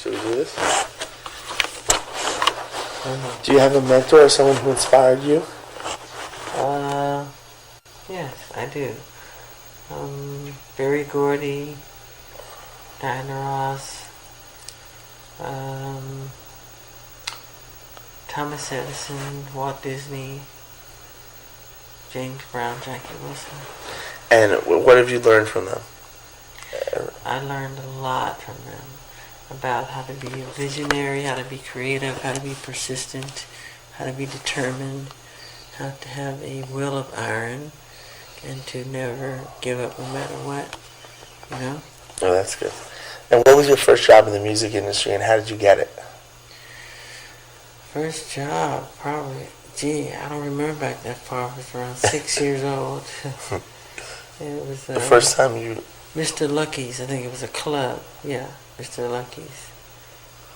Should we do this? Do you have a mentor or someone who inspired you? Yes, I do. Berry Gordy, Diana Ross, Thomas Edison, Walt Disney, James Brown, Jackie Wilson. And what have you learned from them? I learned a lot from them about how to be a visionary, how to be creative, how to be persistent, how to be determined, how to have a will of iron, and to never give up no matter what, you know? Oh, that's good. And what was your first job in the music industry, and how did you get it? First job, probably, I don't remember back that far. I was around 6 years old. It was The first time you... Mr. Lucky's, I think it was a club. Yeah, Mr. Lucky's.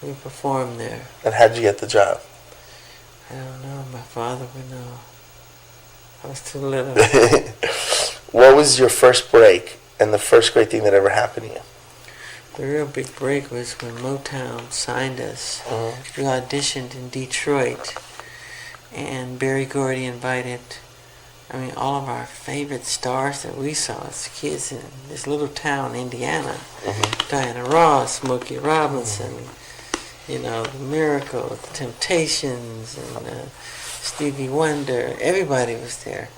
We performed there. And how'd you get the job? I don't know. My father would know. I was too little. What was your first break and the first great thing that ever happened to you? The real big break was when Motown signed us. We auditioned in Detroit, and Berry Gordy invited, all of our favorite stars that we saw as kids in this little town, Indiana. Diana Ross, Smokey Robinson, the Miracles, the Temptations, and Stevie Wonder. Everybody was there.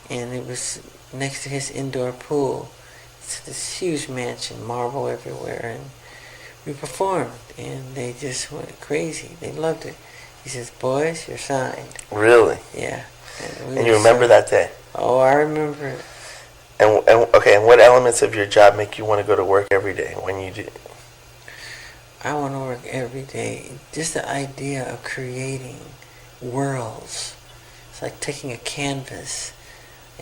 And it was next to his indoor pool. It's this huge mansion, marble everywhere. And we performed, and they just went crazy. They loved it. He says, "Boys, you're signed." Really? Yeah. And you remember that day? Oh, I remember it. And what elements of your job make you want to go to work every day when you do? I want to work every day. Just the idea of creating worlds. It's like taking a canvas,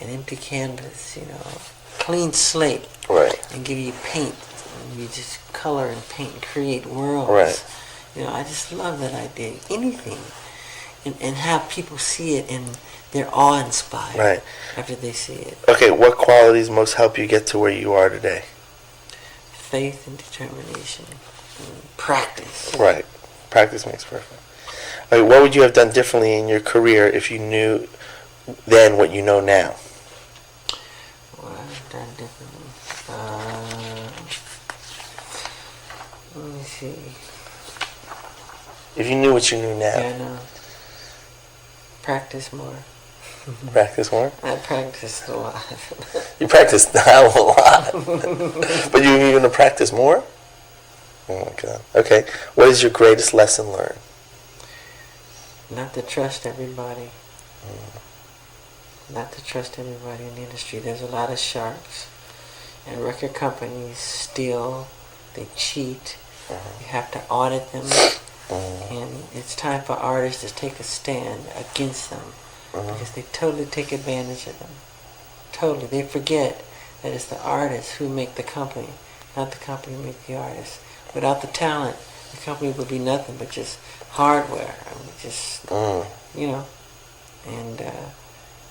an empty canvas, clean slate. Right. And give you paint. And you just color and paint and create worlds. Right. I just love that idea. Anything. And have people see it and they're awe-inspired. Right. After they see it. Okay, what qualities most help you get to where you are today? Faith and determination. And practice. Right. Practice makes perfect. Okay, what would you have done differently in your career if you knew then what you know now? What I've done differently? Let me see. If you knew what you knew now. Yeah, I know. Practice more. Practice more? I practiced a lot. You practiced a hell of a lot. But you're going to practice more? Oh my God. Okay. What is your greatest lesson learned? Not to trust everybody. Not to trust everybody in the industry. There's a lot of sharks. And record companies steal. They cheat. You have to audit them. And it's time for artists to take a stand against them. Because they totally take advantage of them. Totally. They forget that it's the artists who make the company, not the company who make the artists. Without the talent, the company would be nothing but just hardware. And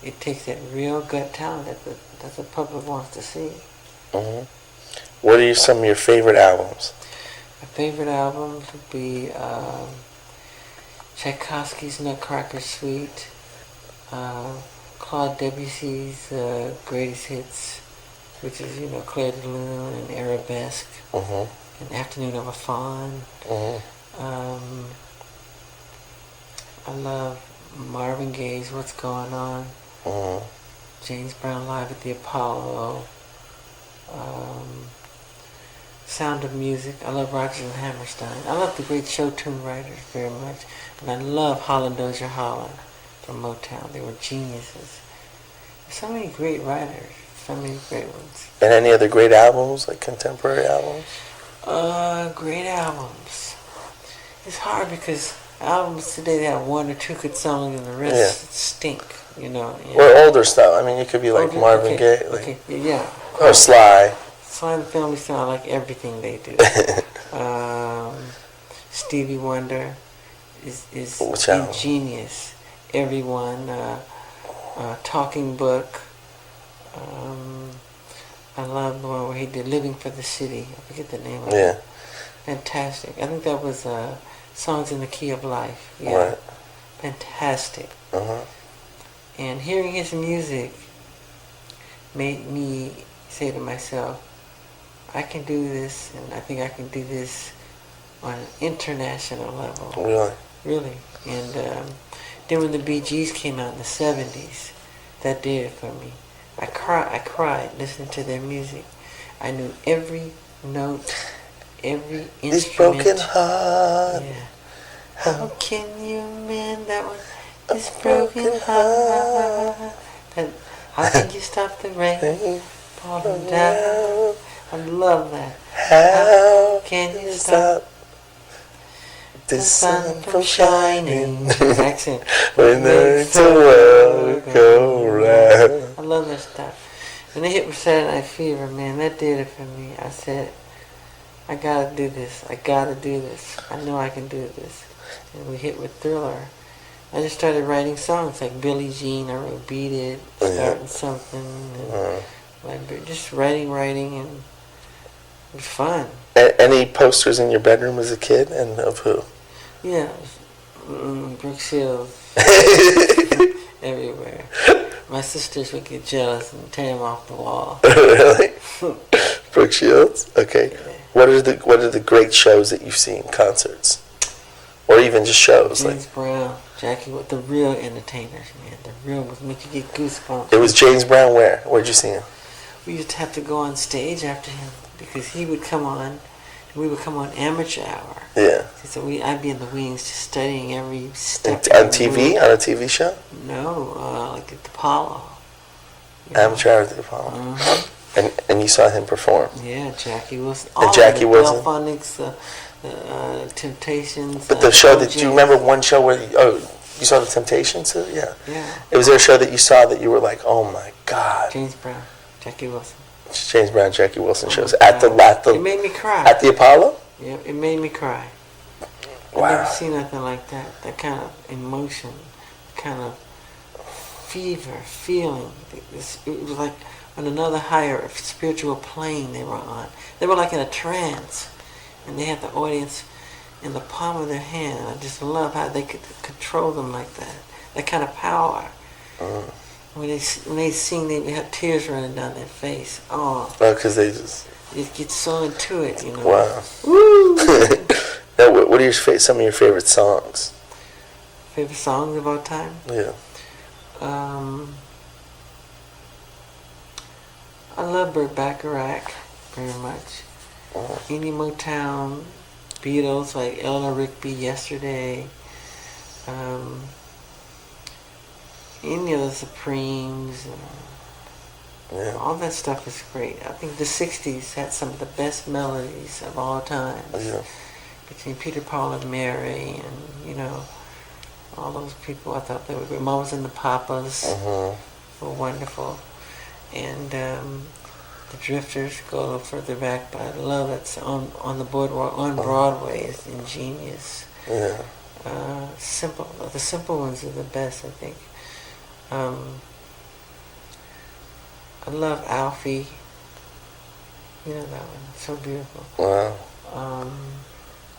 it takes that real gut talent that the public wants to see. What are some of your favorite albums? My favorite albums would be Tchaikovsky's Nutcracker Suite, Claude Debussy's Greatest Hits, which is, Clair de Lune and Arabesque, and Afternoon of a Faun. I love Marvin Gaye's What's Going On, James Brown Live at the Apollo, Sound of Music. I love Rodgers and Hammerstein. I love the great show tune writers very much. And I love Holland Dozier Holland from Motown. They were geniuses. There's so many great writers. So many great ones. And any other great albums, like contemporary albums? Great albums. It's hard because albums today, they have one or two good songs and the rest stink, Or older stuff. You could be like Marvin Gaye. Yeah. Or Sly. Sly and the Family Stone, I like everything they do. Stevie Wonder is ingenious. Everyone. Talking Book. I love the one where he did Living for the City. I forget the name of it. Fantastic. I think that was Songs in the Key of Life. Yeah. Right. Fantastic. Uh-huh. And hearing his music made me say to myself, I can do this, and I think I can do this on an international level. Really? Really. And then when the Bee Gees came out in the 70s, that did it for me. I cried listening to their music. I knew every note, every instrument. This broken heart. Yeah. How can you mend that one? This broken heart. How can you stop the rain falling down? I love that. How can you stop the sun from shining? Accent. When the world go round. I love that stuff. When they hit with Saturday Night Fever, man, that did it for me. I said, I gotta do this. I gotta do this. I know I can do this. And we hit with Thriller. I just started writing songs like Billie Jean. I wrote Beat It, Starting Something. And like just writing, and it was fun. Any posters in your bedroom as a kid, and of who? Yeah, Brooke Shields everywhere. My sisters would get jealous and tear them off the wall. Really? Brooke Shields? Okay. Yeah. What are the great shows that you've seen, concerts? Or even just shows? James Brown, Jackie, with the real entertainers, man. The real ones make you get goosebumps. It was James Brown where? Where'd you see him? We used to have to go on stage after him because he would come on, and we would come on amateur hour. Yeah. So I'd be in the wings just studying every step. On TV? On a TV show? No, like at the Apollo. Amateur hour at the Apollo. Mm-hmm. And you saw him perform? Yeah, Jackie Wilson. And Jackie Wilson? Delphonics, Temptations. But the show that, do you remember one show where, you saw the Temptations too? Yeah. Yeah. Was there a show that you saw that you were like, oh my God? James Brown, Jackie Wilson. James Brown, Jackie Wilson shows. Oh, At the it made me cry. At the Apollo? Yeah, it made me cry. Wow. I've never seen nothing like that. That kind of emotion, kind of fever, feeling. It was like on another higher spiritual plane they were on. They were like in a trance, and they had the audience in the palm of their hand. And I just love how they could control them like that. That kind of power. When they sing, they have tears running down their face. Oh, because they just... You get so into it, you know. Wow. Woo! Now, what are some of your favorite songs? Favorite songs of all time? Yeah. I love Burt Bacharach very much. Any Motown, Beatles like Eleanor Rigby, Yesterday. Any of the Supremes. Yeah. All that stuff is great. I think the 60s had some of the best melodies of all time. Yeah. Between Peter, Paul, and Mary, and, all those people. I thought they were great. Mamas and the Papas were wonderful. And the Drifters go a little further back, but I love it. On the boardwalk, on Broadway is ingenious. Yeah. Simple. The simple ones are the best, I think. I love Alfie. You know that one. So beautiful. Wow.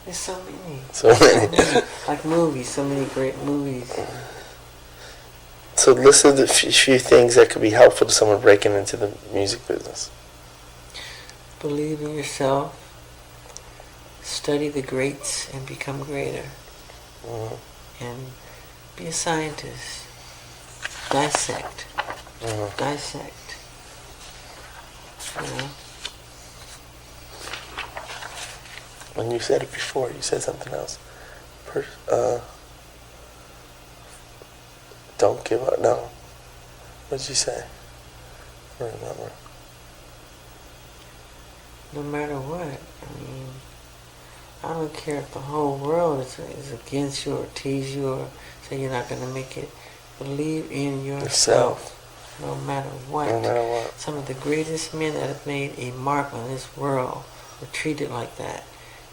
There's so many. So many. Like movies, so many great movies. So list a few things that could be helpful to someone breaking into the music business. Believe in yourself. Study the greats and become greater. And be a scientist. Dissect. Dissect. When you said it before, you said something else. Don't give up. No. What did you say? I don't remember. No matter what. I don't care if the whole world is against you or tease you or say you're not going to make it. Believe in yourself. No matter what. No matter what. Some of the greatest men that have made a mark on this world were treated like that.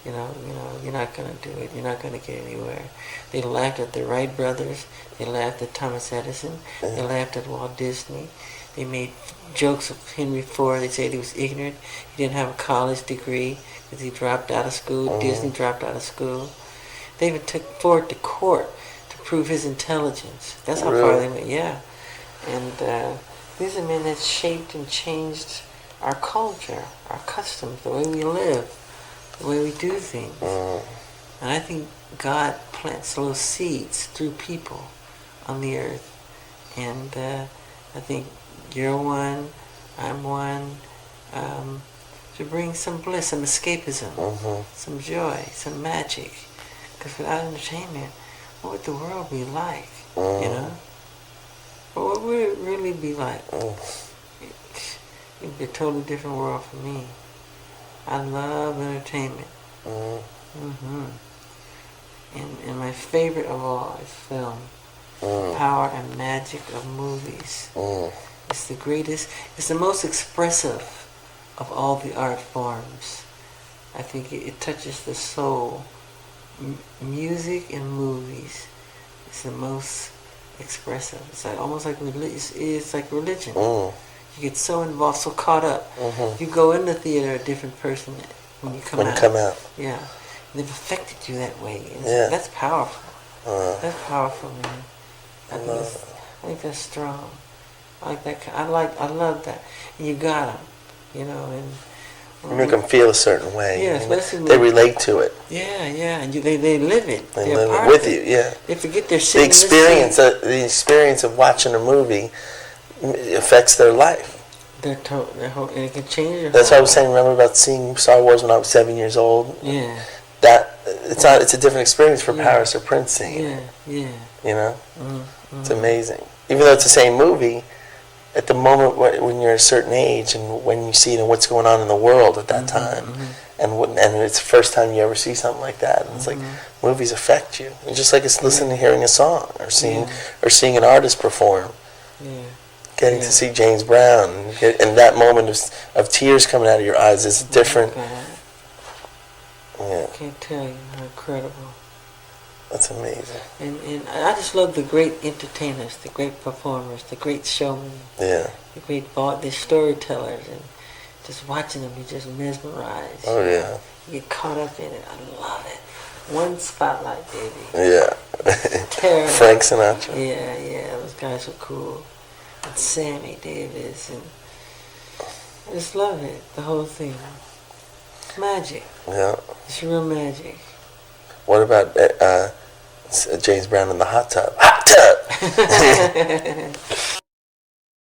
You're not going to do it. You're not going to get anywhere. They laughed at the Wright brothers. They laughed at Thomas Edison. They laughed at Walt Disney. They made jokes of Henry Ford. They said he was ignorant. He didn't have a college degree because he dropped out of school. Disney dropped out of school. They even took Ford to court to prove his intelligence. That's how far they went. Yeah. And these are men that shaped and changed our culture, our customs, the way we live, the way we do things. And I think God plants little seeds through people on the earth. And I think you're one, I'm one, to bring some bliss, some escapism, some joy, some magic. Because without entertainment, what would the world be like, you know? What would it really be like? It'd be a totally different world for me. I love entertainment. And my favorite of all is film. The power and magic of movies. It's the greatest, it's the most expressive of all the art forms. I think it touches the soul. Music and movies is the most expressive. It's like almost like it's like religion. You get so involved, so caught up. You go in the theater a different person when you come out. Yeah, and they've affected you that way. And that's powerful. That's powerful, man. I think that's strong. I like that. I love that. And you got them, you know. And you make them feel a certain way. Yeah, especially they relate to it. Yeah, and they live it. They live it with you. Yeah. They forget their the experience of watching a movie affects their life. Their whole, and it can change your. That's what I was saying. Remember about seeing Star Wars when I was 7 years old? Yeah. That it's not. It's a different experience for Paris or Prince seeing it. Yeah. You know, it's amazing. Even though it's the same movie, at the moment when you're a certain age and when you see it and what's going on in the world at that time, and it's the first time you ever see something like that, and it's like movies affect you. It's just like it's listening, hearing a song, or seeing an artist perform. Yeah. Getting to see James Brown and that moment of tears coming out of your eyes is different. I can't tell you how incredible. That's amazing. And I just love the great entertainers, the great performers, the great showmen. Yeah. The storytellers, and just watching them, you just mesmerized. Oh yeah. You get caught up in it. I love it. One spotlight, baby. Yeah. Terrible. Frank Sinatra. Yeah. Those guys were cool. And Sammy Davis, and I just love it. The whole thing. It's magic. Yeah. It's real magic. What about James Brown in the hot tub? Hot tub!